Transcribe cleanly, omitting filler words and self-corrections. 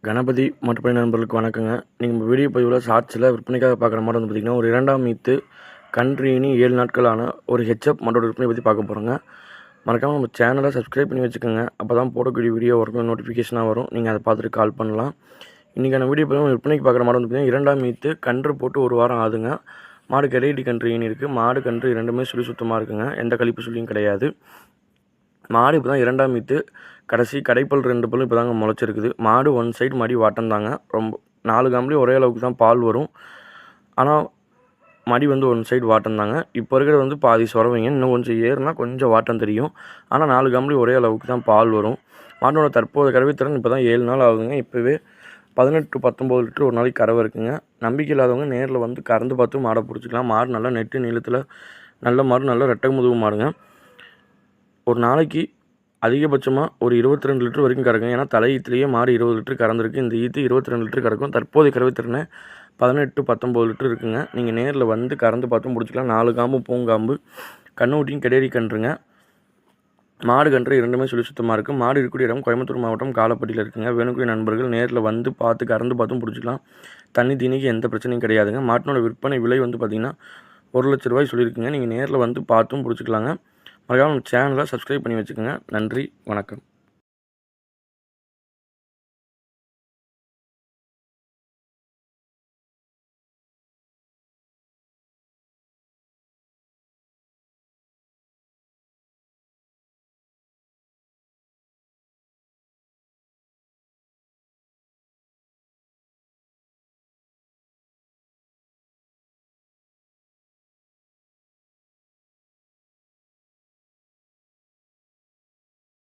கணபதி மாட்டுப்பண்ணை நண்பர்களுக்கு வணக்கங்க. நீங்கள் வீடியோ பதிவில் ஷார்ட்ஸில் விற்பனைக்காக பார்க்குற மாடு வந்து பார்த்திங்கன்னா, ஒரு 2ஆம் ஈத்து கன்றீனி 7 நாட்களான ஒரு ஹெச்எப் மாட்டோட விற்பனை பற்றி பார்க்க போகிறோங்க. மறக்காமல் நம்ம சேனலை சப்ஸ்கிரைப் பண்ணி வச்சுக்கோங்க. அப்போ தான் போடக்கூடிய வீடியோ வரைக்கும் நோட்டிஃபிகேஷனாக வரும். நீங்கள் அதை பார்த்துட்டு கால் பண்ணலாம். இன்றைக்கான வீடியோ பதிவு விற்பனைக்கு பார்க்குற மாடு வந்து பார்த்திங்கன்னா, 2ஆம் ஈத்து கன்று போட்டு ஒரு வாரம் ஆகுதுங்க. மாடு கெடைடி கன்றீனி இருக்குது. மாடு கன்று இரண்டுமே சுழி சுத்தமாக இருக்குங்க. எந்த கழிப்பு சுழியும் கிடையாது. மாடு இப்போ தான் 2ஆம் ஈத்து கடைசி கடைப்பல் 2 பல் இப்போ தாங்க முளைச்சிருக்குது. மாடு ஒன் சைடு மடி வாட்டம் தாங்க. ரொம்ப 4 காம்புலேயும் ஒரே அளவுக்கு தான் பால் வரும். ஆனால் மடி வந்து ஒன் சைடு வாட்டம் தாங்க. இப்போ இருக்கிறது வந்து பாதி சொரவைங்க. இன்னும் கொஞ்சம் ஏறுனா கொஞ்சம் வாட்டம் தெரியும். ஆனால் 4 காம்புலேயும் ஒரே அளவுக்கு தான் பால் வரும். மாட்டோட தற்போது கறவைத்திறன் இப்போ தான் 7 நாள் ஆகுதுங்க. இப்போவே 18 to 19 லிட்டர் ஒரு நாளைக்கு கறவை இருக்குங்க. நம்பிக்கை இல்லாதவங்க நேரில் வந்து கறந்து பார்த்து மாடை பிடிச்சிக்கலாம். மாடு நல்லா நெட்டு நீளத்தில் நல்ல மாடு, நல்ல ரெட்டை முதுகு மாடுங்க. ஒரு நாளைக்கு அதிகபட்சமாக ஒரு 22 லிட்டர் வரைக்கும் கறக்கும். ஏன்னா தலையீத்துலேயே மாடு 20 லிட்டர் கறந்துருக்கு. இந்த ஈத்து 22 லிட்டர் கறக்கும். தற்போதைய கறவைத்திறனை 18 to 19 லிட்டர் இருக்குங்க. நீங்கள் நேரில் வந்து கறந்து பார்த்தும் பிடிச்சிக்கலாம். 4 காம்பு பூங்காம்பு கண்ணுக்குட்டியும் கெடேரி கன்றுங்க. மாடு கன்று இரண்டுமே சுழி சுத்தமாக இருக்குது. மாடு இருக்கக்கூடிய இடம் கோயம்புத்தூர் மாவட்டம் காலப்பட்டியில் இருக்குங்க. வேணுக்கூடிய நண்பர்கள் நேரில் வந்து பார்த்து கறந்து பார்த்தும் பிடிச்சிக்கலாம். தண்ணி தீனிக்கு எந்த பிரச்சனையும் கிடையாதுங்க. மாட்டினோட விற்பனை விலை வந்து பார்த்திங்கன்னா 1 லட்ச ரூபாய் சொல்லியிருக்குங்க. நீங்கள் நேரில் வந்து பார்த்தும் பிடிச்சிக்கலாங்க. மறக்காம நம்ம சேனலை சப்ஸ்கிரைப் பண்ணி வச்சுக்கோங்க. நன்றி, வணக்கம்.